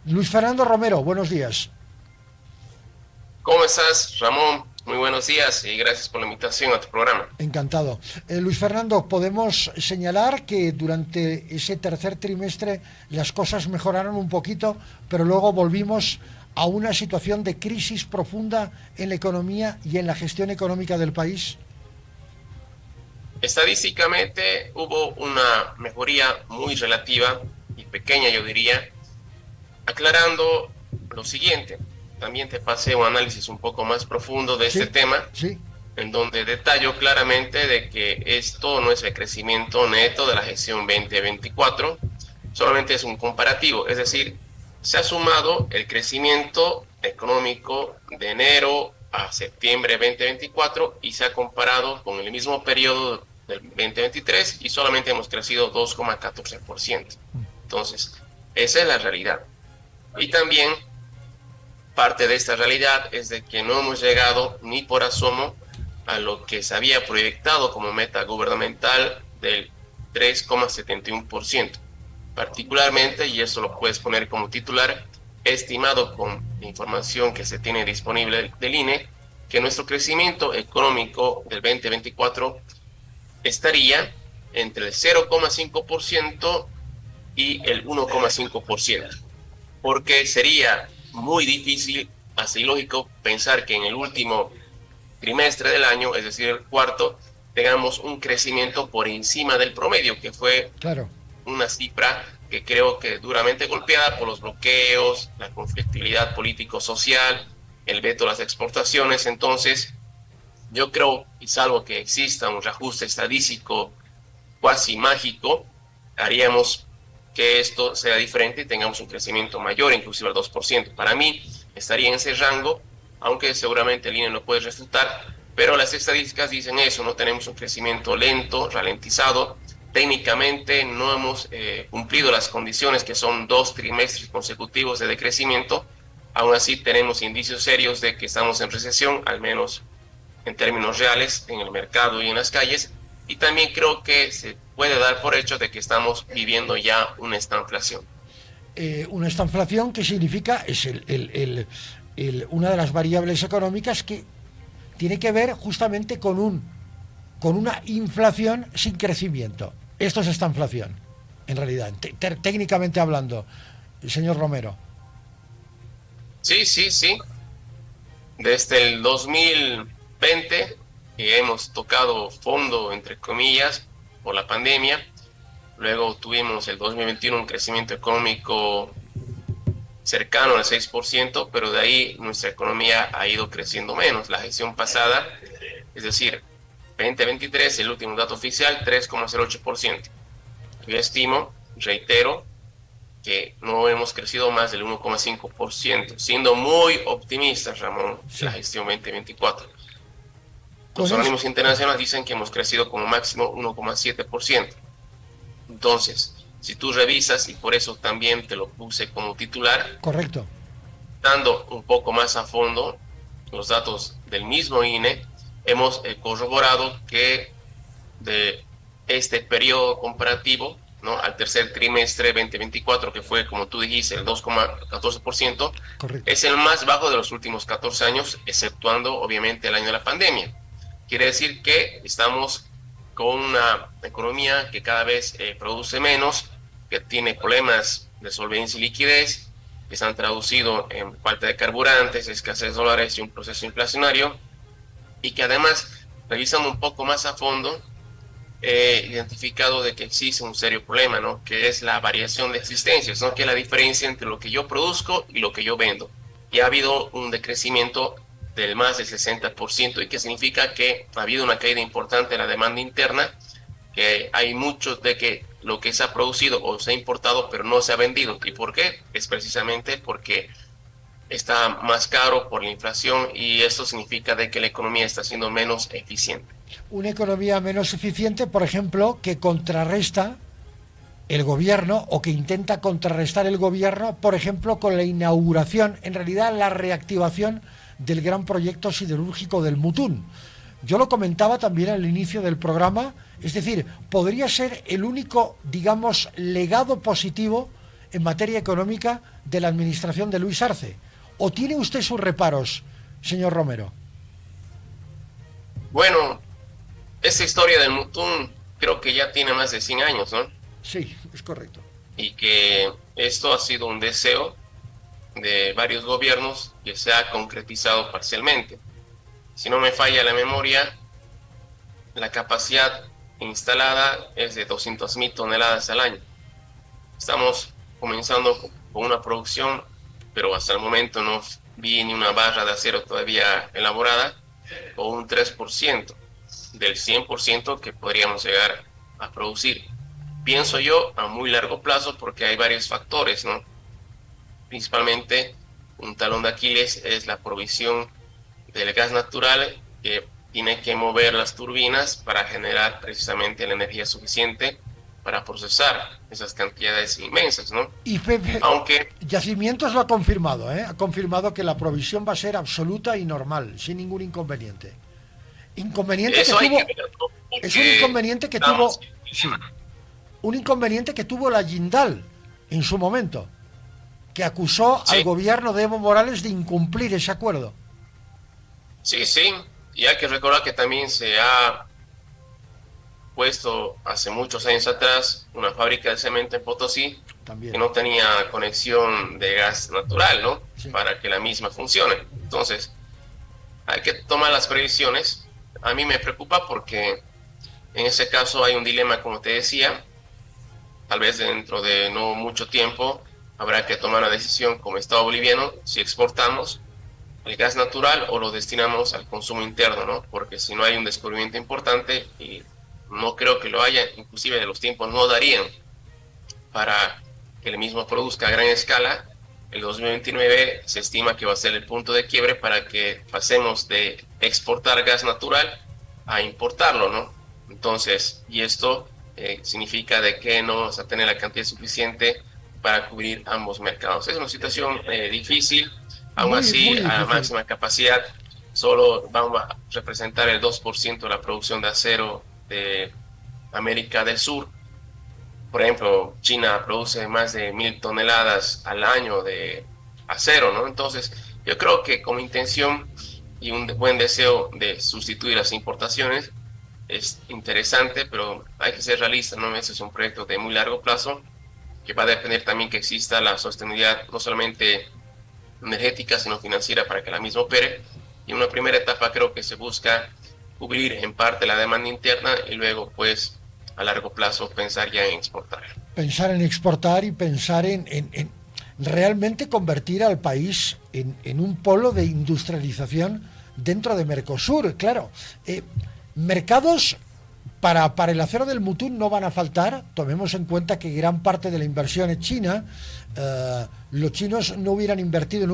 Luis Fernando Romero, buenos días. ¿Cómo estás, Ramón? Muy buenos días y gracias por la invitación a tu programa. Encantado. Luis Fernando, podemos señalar que durante ese tercer trimestre las cosas mejoraron un poquito, pero luego volvimos a una situación de crisis profunda en la economía y en la gestión económica del país. Estadísticamente hubo una mejoría muy relativa y pequeña, yo diría, aclarando lo siguiente. También te pasé un análisis un poco más profundo de este Sí, tema, sí, en donde detallo claramente de que esto no es el crecimiento neto de la gestión 2024, solamente es un comparativo, es decir, se ha sumado el crecimiento económico de enero a septiembre 2024 y se ha comparado con el mismo periodo del 2023 y solamente hemos crecido 2,14%. Entonces, esa es la realidad. Y también parte de esta realidad es de que no hemos llegado ni por asomo a lo que se había proyectado como meta gubernamental del 3,71%. Particularmente, y eso lo puedes poner como titular, estimado con la información que se tiene disponible del INE, que nuestro crecimiento económico del 2024 estaría entre el 0,5% y el 1,5%, porque sería muy difícil, así lógico, pensar que en el último trimestre del año, es decir, el cuarto, tengamos un crecimiento por encima del promedio, que fue claro. una cifra que creo que duramente golpeada por los bloqueos, la conflictividad político-social, el veto a las exportaciones. Entonces, yo creo, y salvo que exista un reajuste estadístico cuasi mágico, haríamos que esto sea diferente y tengamos un crecimiento mayor, inclusive al 2%. Para mí estaría en ese rango, aunque seguramente el INE lo puede refutar, pero las estadísticas dicen eso, no tenemos un crecimiento lento, ralentizado. Técnicamente no hemos cumplido las condiciones, que son 2 trimestres consecutivos de decrecimiento. Aún así tenemos indicios serios de que estamos en recesión, al menos en términos reales, en el mercado y en las calles. Y también creo que se puede dar por hecho de que estamos viviendo ya una estanflación. Una estanflación que significa es una de las variables económicas que tiene que ver justamente con una inflación sin crecimiento. Esto es esta inflación, en realidad, técnicamente hablando, señor Romero. Sí, sí, sí. Desde el 2020, que hemos tocado fondo, entre comillas, por la pandemia. Luego tuvimos el 2021 un crecimiento económico cercano al 6%, pero de ahí nuestra economía ha ido creciendo menos. La gestión pasada, es decir, 2023, el último dato oficial, 3,08%. Yo estimo, reitero, que no hemos crecido más del 1,5%, siendo muy optimistas, Ramón, Sí. la gestión 2024. Con Los es, organismos internacionales dicen que hemos crecido como máximo 1,7%. Entonces, si tú revisas, y por eso también te lo puse como titular, correcto. dando un poco más a fondo los datos del mismo INE, hemos corroborado que de este periodo comparativo, ¿no?, al tercer trimestre 2024, que fue, como tú dijiste, el 2,14%, Correcto. es el más bajo de los últimos 14 años, exceptuando obviamente el año de la pandemia. Quiere decir que estamos con una economía que cada vez produce menos, que tiene problemas de solvencia y liquidez, que se han traducido en falta de carburantes, escasez de dólares y un proceso inflacionario, y que además, revisando un poco más a fondo, he identificado de que existe un serio problema, ¿no?, que es la variación de existencias, ¿no?, que es la diferencia entre lo que yo produzco y lo que yo vendo. Y ha habido un decrecimiento del más del 60%, y que significa que ha habido una caída importante en la demanda interna, que hay mucho de que lo que se ha producido o se ha importado pero no se ha vendido. ¿Y por qué? Es precisamente porque está más caro por la inflación, y esto significa de que la economía está siendo menos eficiente. Una economía menos eficiente, por ejemplo, que contrarresta el gobierno o que intenta contrarrestar el gobierno, por ejemplo, con la inauguración, en realidad la reactivación del gran proyecto siderúrgico del Mutún. Yo lo comentaba también al inicio del programa, es decir, podría ser el único, digamos, legado positivo en materia económica de la administración de Luis Arce. ¿O tiene usted sus reparos, señor Romero? Bueno, esta historia del Mutún creo que ya tiene más de 100 años, ¿no? Sí, es correcto. Y que esto ha sido un deseo de varios gobiernos que se ha concretizado parcialmente. Si no me falla la memoria, la capacidad instalada es de 200.000 toneladas al año. Estamos comenzando con una producción, pero hasta el momento no vi ni una barra de acero todavía elaborada, o un 3% del 100% que podríamos llegar a producir. Pienso yo a muy largo plazo, porque hay varios factores, ¿no? Principalmente un talón de Aquiles es la provisión del gas natural, que tiene que mover las turbinas para generar precisamente la energía suficiente para procesar esas cantidades inmensas, ¿no? Y Pepe, aunque Yacimientos lo ha confirmado, ¿eh? Ha confirmado que la provisión va a ser absoluta y normal, sin ningún inconveniente. Inconveniente eso que hay tuvo, que verlo, es un inconveniente que tuvo, sí, un inconveniente que tuvo la Jindal en su momento, que acusó sí, al gobierno de Evo Morales de incumplir ese acuerdo. sí, y hay que recordar que también se ha puesto hace muchos años atrás una fábrica de cemento en Potosí También. que no tenía conexión de gas natural, ¿no? Sí. Para que la misma funcione. Entonces, hay que tomar las previsiones. A mí me preocupa porque en ese caso hay un dilema, como te decía. Tal vez dentro de no mucho tiempo habrá que tomar una decisión como Estado boliviano si exportamos el gas natural o lo destinamos al consumo interno, ¿no? Porque si no hay un descubrimiento importante, y no creo que lo haya, inclusive de los tiempos no darían para que el mismo produzca a gran escala, el 2029 se estima que va a ser el punto de quiebre para que pasemos de exportar gas natural a importarlo, ¿no? Entonces, y esto significa de que no vamos a tener la cantidad suficiente para cubrir ambos mercados. Es una situación difícil, aún así muy a difícil. máxima capacidad solo vamos a representar el 2% de la producción de acero de América del Sur. Por ejemplo, China produce más de 1.000 toneladas al año de acero, ¿no? Entonces, yo creo que como intención y un buen deseo de sustituir las importaciones es interesante, pero hay que ser realista, ¿no? Ese es un proyecto de muy largo plazo que va a depender también que exista la sostenibilidad no solamente energética, sino financiera para que la misma opere. Y en una primera etapa creo que se busca cubrir en parte la demanda interna y luego, pues, a largo plazo pensar ya en exportar. Pensar en exportar y pensar en realmente convertir al país en un polo de industrialización dentro de Mercosur. Claro, mercados para el acero del Mutún no van a faltar. Tomemos en cuenta que gran parte de la inversión es china. Los chinos no hubieran invertido en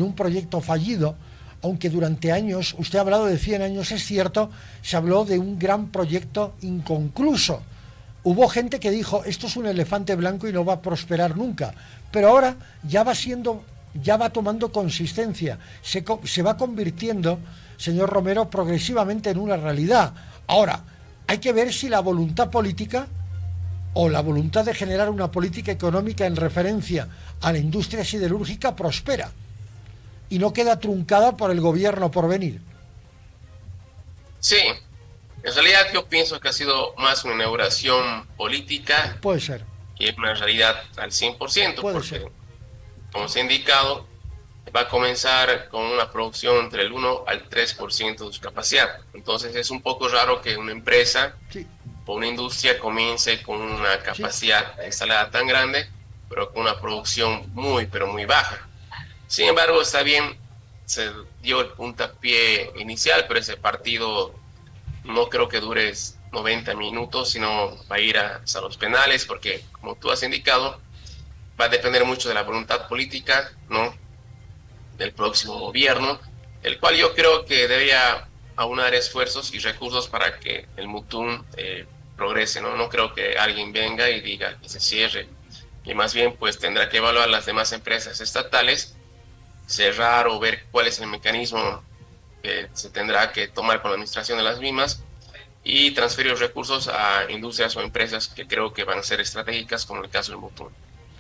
un proyecto fallido, aunque durante años, usted ha hablado de 100 años, es cierto, se habló de un gran proyecto inconcluso. Hubo gente que dijo, esto es un elefante blanco y no va a prosperar nunca, pero ahora ya va tomando consistencia, se va convirtiendo, señor Romero, progresivamente en una realidad. Ahora, hay que ver si la voluntad política o la voluntad de generar una política económica en referencia a la industria siderúrgica prospera y no queda truncada por el gobierno por venir. Sí, en realidad yo pienso que ha sido más una inauguración política Puede ser. que una realidad al 100%, Puede porque, ser. como se ha indicado, va a comenzar con una producción entre el 1 al 3% de su capacidad. Entonces es un poco raro que una empresa Sí. o una industria comience con una capacidad instalada tan grande, pero con una producción muy, pero muy baja. Sin embargo, está bien, se dio el puntapié inicial, pero ese partido no creo que dure 90 minutos, sino va a ir hasta los penales, porque como tú has indicado, va a depender mucho de la voluntad política, ¿no?, del próximo gobierno, el cual yo creo que debería aunar esfuerzos y recursos para que el Mutún progrese, ¿no? No creo que alguien venga y diga que se cierre, y más bien pues tendrá que evaluar las demás empresas estatales, cerrar o ver cuál es el mecanismo que se tendrá que tomar con la administración de las mismas y transferir los recursos a industrias o empresas que creo que van a ser estratégicas, como el caso del Mutún.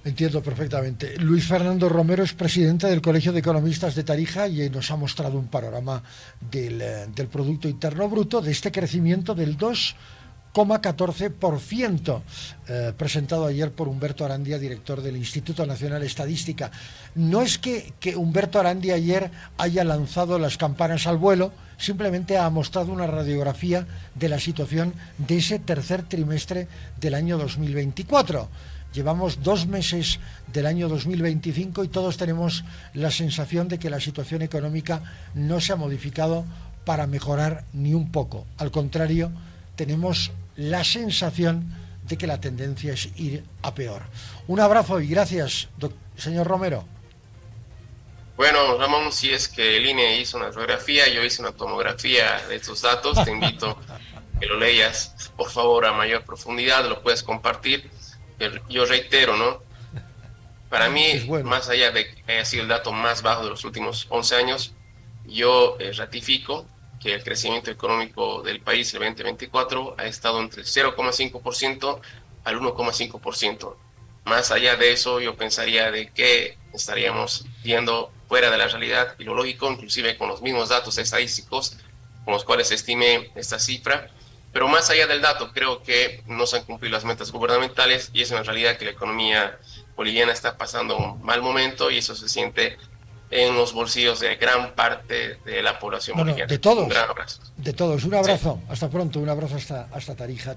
Entiendo perfectamente. Luis Fernando Romero es presidente del Colegio de Economistas de Tarija y nos ha mostrado un panorama del Producto Interno Bruto, de este crecimiento del 2,14%, presentado ayer por Humberto Arandia, director del Instituto Nacional de Estadística. No es que Humberto Arandia ayer haya lanzado las campanas al vuelo, simplemente ha mostrado una radiografía de la situación de ese tercer trimestre del año 2024. Llevamos 2 meses del año 2025 y todos tenemos la sensación de que la situación económica no se ha modificado para mejorar ni un poco. Al contrario, tenemos la sensación de que la tendencia es ir a peor. Un abrazo y gracias, señor Romero. Bueno, Ramón, si es que el INE hizo una radiografía, yo hice una tomografía de estos datos, te invito a que lo leas, por favor, a mayor profundidad, lo puedes compartir. Yo reitero, ¿no? Para mí, bueno, más allá de que haya sido el dato más bajo de los últimos 11 años, yo ratifico que el crecimiento económico del país el 2024 ha estado entre el 0,5% al 1,5%. Más allá de eso, yo pensaría de que estaríamos yendo fuera de la realidad y lo lógico, inclusive con los mismos datos estadísticos con los cuales se estime esta cifra. Pero más allá del dato, creo que no se han cumplido las metas gubernamentales y es una realidad que la economía boliviana está pasando un mal momento y eso se siente en los bolsillos de gran parte de la población boliviana. De todos. Un gran abrazo. De todos. Un abrazo. Sí. Hasta pronto. Un abrazo hasta Tarija.